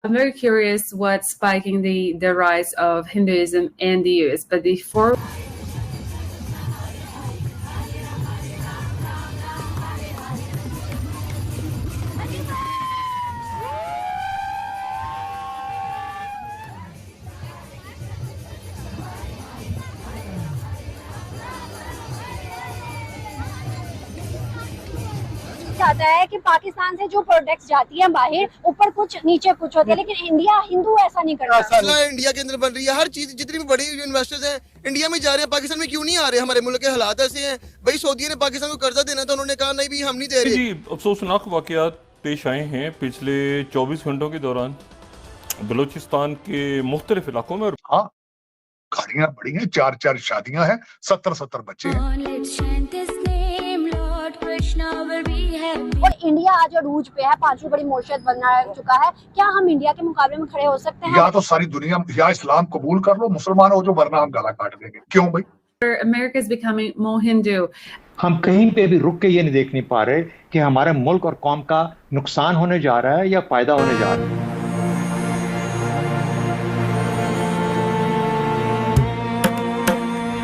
I'm very curious what's spiking the rise of Hinduism in the US. But before जाता है कि पाकिस्तान से जो प्रोडक्ट्स जाती है बाहर, ऊपर कुछ नीचे कुछ होते हैं, लेकिन इंडिया हिंदू ऐसा नहीं करता। इंडिया के अंदर बन रही है हर चीज, जितनी भी बड़ी इन्वेस्टर्स हैं इंडिया में जा रहे हैं, पाकिस्तान में क्यों नहीं आ रहे? हमारे मुल्क के हालात ऐसे हैं भाई। सऊदी ने पाकिस्तान को कर्जा देना था, उन्होंने कहा नहीं भी हम नहीं दे रहे। जी अफसोसनाक वाकयात पेश आए हैं पिछले 24 घंटों के दौरान बलूचिस्तान के मुख्तलिफ इलाकों में। हाँ, गाड़ियां बड़ी हैं, 4 शादियां हैं, 70 बच्चे हैं। और इंडिया आज अरूज पे है, 5वीं बड़ी मौशियत बना चुका है। क्या हम इंडिया के मुकाबले में खड़े हो सकते हैं? या तो सारी दुनिया या इस्लाम कबूल कर लो, मुसलमान हो जो, वरना हम गला काट देंगे। क्यों भाई? America is becoming more Hindu. हम कहीं पे भी रुक के ये नहीं देख नहीं पा रहे कि हमारे मुल्क और कौम का नुकसान होने जा रहा है या फायदा होने जा रहा है।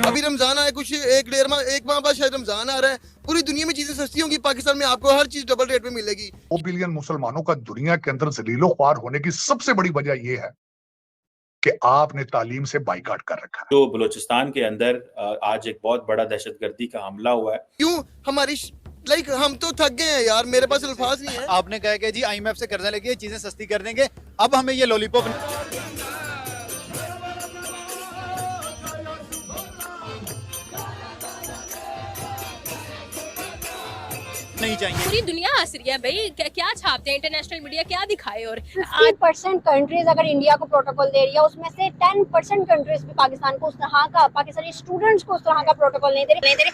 अभी रमजान आया, कुछ एक माह बाद शायद रमजान आ रहा है। पूरी दुनिया में चीजें सस्ती होंगी, पाकिस्तान में आपको हर चीज डबल रेट में मिलेगी। 2 बिलियन मुसलमानों का दुनिया के अंदर जलीलो ख्वार होने की सबसे बड़ी वजह यह है कि आपने तालीम से बाइकाट कर रखा है। तो बलूचिस्तान के अंदर आज एक बहुत बड़ा दहशतगर्दी का हमला हुआ है। क्यों? हमारी हम तो थक गए हैं यार, मेरे पास अल्फाज नहीं है। आपने कहा कि जी IMF से कर्जा लेके चीजें सस्ती कर देंगे, अब हमें ये लॉलीपॉप नहीं चाहिए। पूरी दुनिया हंस रही है भाई, क्या छापते हैं इंटरनेशनल मीडिया, क्या दिखाए। और 50% कंट्रीज अगर इंडिया को प्रोटोकॉल दे रही है, उसमें से 10% कंट्रीज भी पाकिस्तान को उस तरह का, पाकिस्तानी स्टूडेंट्स को उस तरह का प्रोटोकॉल नहीं दे रहे।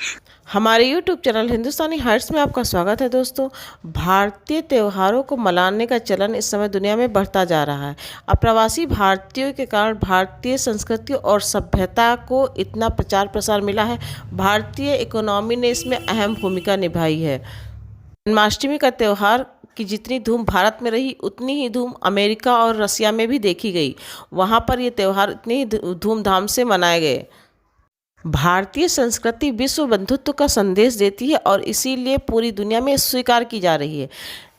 हमारे YouTube चैनल हिंदुस्तानी हर्ट्स में आपका स्वागत है। दोस्तों, भारतीय त्योहारों को मनाने का चलन इस समय दुनिया में बढ़ता जा रहा है। अप्रवासी भारतीयों के कारण भारतीय संस्कृति और सभ्यता को इतना प्रचार प्रसार मिला है। भारतीय इकोनॉमी ने इसमें अहम भूमिका निभाई है। जन्माष्टमी का त्यौहार की जितनी धूम भारत में रही, उतनी ही धूम अमेरिका और रसिया में भी देखी गई। वहाँ पर ये त्यौहार इतनी ही धूमधाम से मनाए गए। भारतीय संस्कृति विश्व बंधुत्व का संदेश देती है और इसीलिए पूरी दुनिया में स्वीकार की जा रही है।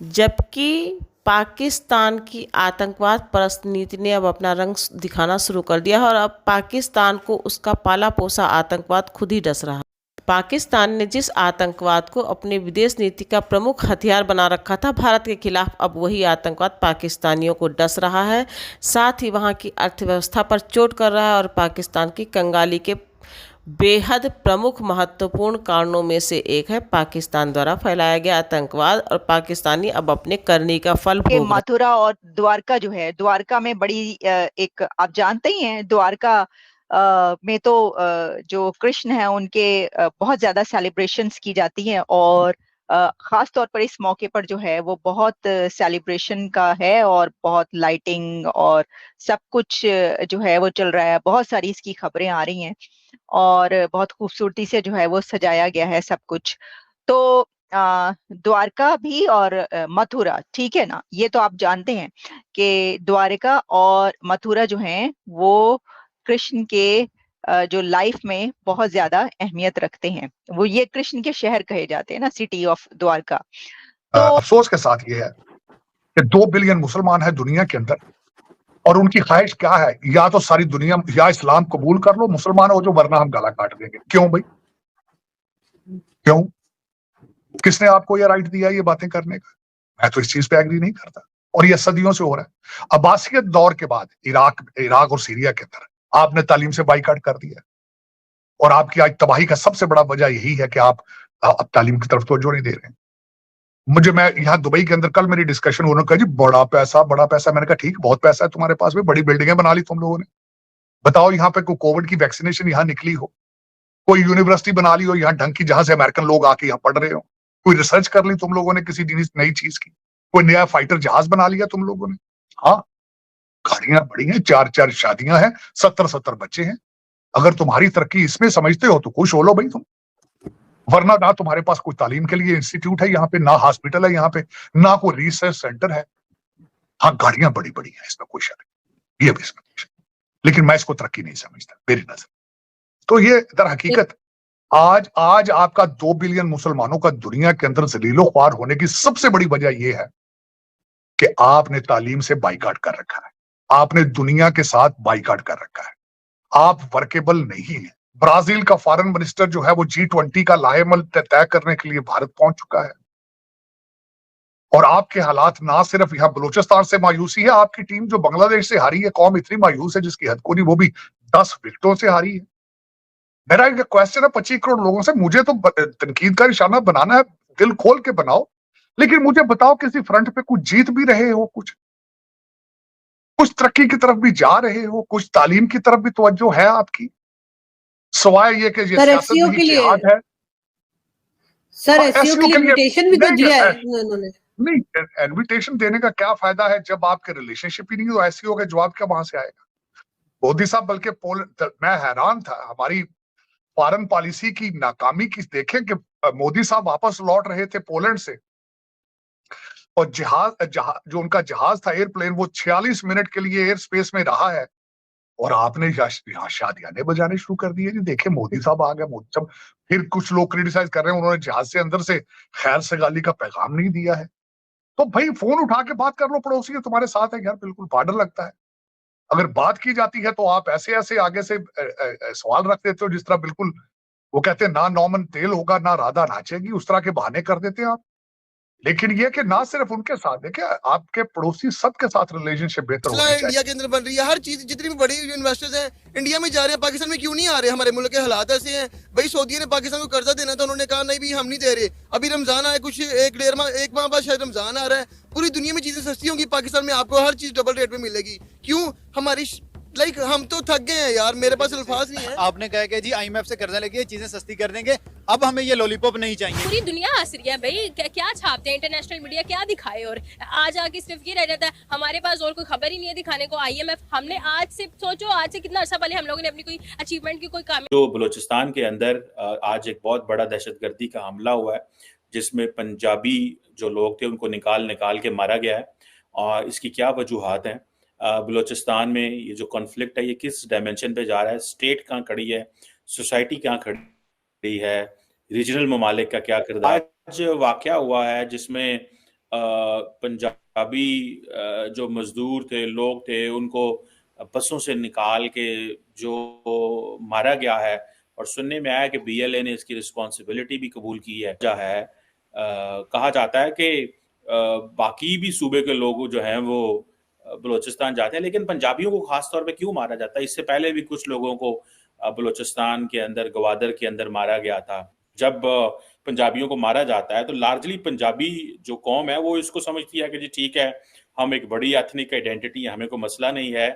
जबकि पाकिस्तान की आतंकवाद परस्त नीति ने अब अपना रंग दिखाना शुरू कर दिया है और अब पाकिस्तान को उसका पाला पोसा आतंकवाद खुद ही डस रहा है। पाकिस्तान ने जिस आतंकवाद को अपनी विदेश नीति का प्रमुख हथियार बना रखा था भारत के खिलाफ, अब वही आतंकवाद पाकिस्तानियों को डस रहा है। साथ ही वहाँ की अर्थव्यवस्था पर चोट कर रहा है और पाकिस्तान की कंगाली के बेहद प्रमुख महत्वपूर्ण कारणों में से एक है पाकिस्तान द्वारा फैलाया गया आतंकवाद। और पाकिस्तानी अब अपने करनी का फल भोग रहे हैं। मथुरा और द्वारका जो है, द्वारका में बड़ी एक, आप जानते ही हैं, द्वारका में तो जो कृष्ण है उनके बहुत ज्यादा सेलिब्रेशंस की जाती हैं और खास तौर पर इस मौके पर जो है वो बहुत सेलिब्रेशन का है और बहुत लाइटिंग और सब कुछ जो है वो चल रहा है। बहुत सारी इसकी खबरें आ रही हैं और बहुत खूबसूरती से जो है वो सजाया गया है सब कुछ। तो द्वारका भी और मथुरा, ठीक है ना, ये तो आप जानते हैं कि द्वारका और मथुरा जो हैं वो कृष्ण के जो लाइफ में बहुत ज्यादा अहमियत रखते हैं। वो ये कृष्ण के शहर कहे जाते हैं ना, सिटी ऑफ द्वारका। तो अफसोस के साथ ये है कि 2 बिलियन मुसलमान है दुनिया के अंदर और उनकी ख्वाहिश क्या है? या तो सारी दुनिया या इस्लाम कबूल कर लो, मुसलमान हो जो, वरना हम गला काट देंगे। क्यों भाई? क्यों? किसने आपको ये राइट दिया ये बातें करने का? मैं तो इस चीज पे एग्री नहीं करता और ये सदियों से हो रहा है। अब्बासियत दौर के बाद इराक और सीरिया के अंदर आपने तालीम से बाइकाट कर दिया और आपकी आज तबाही का सबसे बड़ा वजह यही है कि आप अब तालीम की तरफ तवज्जो नहीं दे रहे हैं। मैं यहाँ दुबई के अंदर कल मेरी डिस्कशन, उन्होंने कहा जी बड़ा पैसा। मैंने कहा ठीक, बहुत पैसा है तुम्हारे पास में, बड़ी बिल्डिंगें बना ली तुम लोगों ने। बताओ यहाँ पे कोई कोविड की वैक्सीनेशन यहाँ निकली हो, कोई यूनिवर्सिटी बना ली हो यहाँ ढंग की, जहां से अमेरिकन लोग आके यहाँ पढ़ रहे हो, कोई रिसर्च कर ली तुम लोगों ने किसी नई चीज की, कोई नया फाइटर जहाज बना लिया तुम लोगों ने। हाँ, गाड़ियां बड़ी हैं, 4 शादियां हैं, 70 बच्चे हैं। अगर तुम्हारी तरक्की इसमें समझते हो तो खुश हो लो भाई तुम, वरना ना तुम्हारे पास कोई तालीम के लिए इंस्टीट्यूट है यहाँ पे, ना हॉस्पिटल है यहाँ पे, ना कोई रिसर्च सेंटर है। हाँ, गाड़ियां बड़ी बड़ी हैं, इसमें कोई शक नहीं, ये भी इसमें कोई शक नहीं। लेकिन मैं इसको तरक्की नहीं समझता मेरी नजर। तो ये दर हकीकत आज आपका 2 बिलियन मुसलमानों का दुनिया के अंदर जलीलो ख्वार होने की सबसे बड़ी वजह यह है कि आपने तालीम से बाइकाट कर रखा है, आपने दुनिया के साथ बाइकाट कर रखा है, आप वर्केबल नहीं है। ब्राजील का फॉरेन मिनिस्टर जो है वो G20 का लाहेमल तय करने के लिए भारत पहुंच चुका है। और आपके हालात ना सिर्फ यहां बलूचिस्तान से मायूसी है, आपकी टीम जो बांग्लादेश से हारी है, कौम इतनी मायूस है जिसकी हद को नहीं, वो भी 10 विकेटों से हारी है। मेरा एक क्वेश्चन है 25 करोड़ लोगों से, मुझे तो तनकीद का निशाना बनाना है, दिल खोल के बनाओ, लेकिन मुझे बताओ किसी फ्रंट पे कुछ जीत भी रहे हो, कुछ तरक्की की तरफ भी जा रहे हो, कुछ तालीम की तरफ भी तवज्जो है आपकी, सवाए ये कि ये सियासत नहीं जिहाद है। सर एससीओ के लिए इनविटेशन भी तो दिया है उन्होंने। नहीं, इनविटेशन देने का क्या फायदा है जब आपके रिलेशनशिप ही नहीं हो, एससीओ का जवाब क्या वहां से आएगा? मोदी साहब बल्कि मैं हैरान था हमारी फॉरेन पॉलिसी की नाकामी की, देखें कि मोदी साहब वापस लौट रहे थे पोलैंड से और जो उनका जहाज था एयरप्लेन, वो 46 मिनट के लिए एयर स्पेस में रहा है और आपने यहाँ शादियाने बजाने शुरू कर दिए। जी देखे मोदी साहब आ गए, मोदी साहब। फिर कुछ लोग क्रिटिसाइज कर रहे हैं उन्होंने जहाज से अंदर से खैर सगाली का पैगाम नहीं दिया है। तो भाई फोन उठा के बात कर लो, पड़ोसी है तुम्हारे साथ है यार, बिल्कुल बॉर्डर लगता है। अगर बात की जाती है तो आप ऐसे ऐसे आगे से सवाल रख देते हो जिस तरह बिल्कुल वो कहते हैं ना नौमन तेल होगा ना राधा नाचेगी, उस तरह के बहाने कर देते हैं आप। लेकिन ये कि ना सिर्फ उनके साथ, देखिए आपके पड़ोसी सबके साथ रिलेशनशिप बेहतर होना चाहिए। इंडिया के अंदर बन रही है हर चीज, जितनी भी बड़ी इन्वेस्टर्स हैं इंडिया में जा रहे हैं, पाकिस्तान में क्यों नहीं आ रहे? हमारे मुल्क के हालात ऐसे हैं। भाई सऊदी ने पाकिस्तान को कर्जा देना था, उन्होंने कहा नहीं भी हम नहीं दे रहे। अभी रमजान आया, कुछ एक माह बाद शायद रमजान आ रहा है। पूरी दुनिया में चीजें सस्ती होंगी, पाकिस्तान में आपको हर चीज डबल रेट में मिलेगी। क्यों? हमारी हम तो थक गए हैं यार, मेरे पास अल्फाज नहीं है। आपने कहा कि जी IMF से कर्जा लेके चीजें सस्ती कर देंगे, अब हमें ये लॉलीपॉप नहीं चाहिए। पूरी दुनिया हंस रही है भाई, क्या छापते हैं इंटरनेशनल मीडिया, क्या दिखाए? और आज आके सिर्फ ये रह जाता है हमारे पास और कोई खबर ही नहीं है दिखाने को। IMF हमने आज से सोचो, आज से कितना अर्सा पहले हम लोगों ने अपनी कोई अचीवमेंट की कोई काम। जो बलूचिस्तान के अंदर आज एक बहुत बड़ा दहशतगर्दी का हमला हुआ है जिसमें पंजाबी जो लोग थे उनको निकाल के मारा गया है। और इसकी क्या वजूहात हैं? बलूचिस्तान में ये जो कॉन्फ्लिक्ट है ये किस डायमेंशन पे जा रहा है? स्टेट कहाँ खड़ी है, सोसाइटी कहाँ खड़ी है, रीजनल ममालिक का क्या किरदार? आज वाकया हुआ है जिसमें पंजाबी जो मजदूर थे, लोग थे, उनको बसों से निकाल के जो मारा गया है। और सुनने में आया कि BLA ने इसकी रिस्पॉन्सिबिलिटी भी कबूल की है। कहा जाता है कि बाकी भी सूबे के लोग जो हैं वो बलूचिस्तान जाते हैं, लेकिन पंजाबियों को खास तौर पे क्यों मारा जाता है? इससे पहले भी कुछ लोगों को बलूचिस्तान के अंदर, गवादर के अंदर मारा गया था। जब पंजाबियों को मारा जाता है तो लार्जली पंजाबी जो कौम है वो इसको समझती है कि जी ठीक है, हम एक बड़ी एथनिक आइडेंटिटी है, हमें कोई मसला नहीं है।